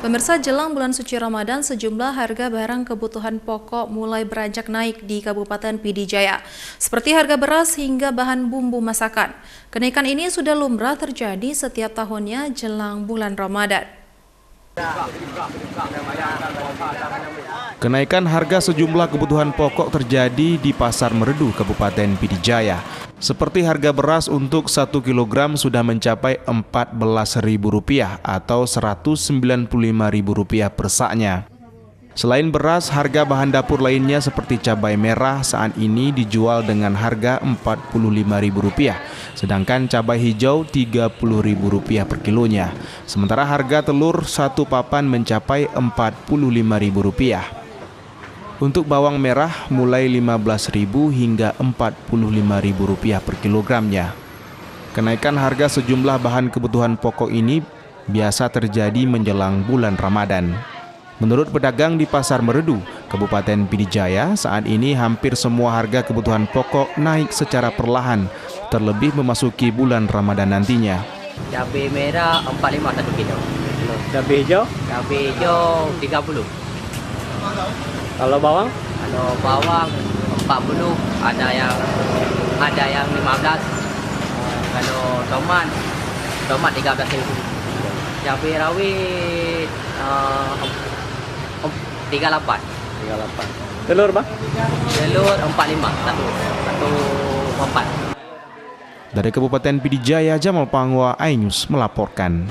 Pemirsa, jelang bulan suci Ramadan, sejumlah harga barang kebutuhan pokok mulai beranjak naik di Kabupaten Pd Jaya, seperti harga beras hingga bahan bumbu masakan. Kenaikan ini sudah lumrah terjadi setiap tahunnya jelang bulan Ramadan. Kenaikan harga sejumlah kebutuhan pokok terjadi di Pasar Merdu, Kabupaten Pd Jaya. Seperti harga beras untuk 1 kg sudah mencapai Rp14.000 atau Rp195.000 per saknya. Selain beras, harga bahan dapur lainnya seperti cabai merah saat ini dijual dengan harga Rp45.000, sedangkan cabai hijau Rp30.000 per kilonya. Sementara harga telur satu papan mencapai Rp45.000. Untuk bawang merah mulai Rp15.000 hingga Rp45.000 per kilogramnya. Kenaikan harga sejumlah bahan kebutuhan pokok ini biasa terjadi menjelang bulan Ramadan. Menurut pedagang di Pasar Merdu, Kabupaten Pd Jaya, saat ini hampir semua harga kebutuhan pokok naik secara perlahan, terlebih memasuki bulan Ramadan nantinya. Cabai merah Rp45 1 kilo. Cabai hijau? Cabai hijau Rp30. Kalau bawang? Kalau bawang Rp40, ada yang Rp15. Kalau tomat Rp13.000. Cabai rawit Rp38. Telur, Bang? Telur Rp45 satu papan. Dari Kabupaten Pd Jaya, Jamal Pangwa, iNews melaporkan.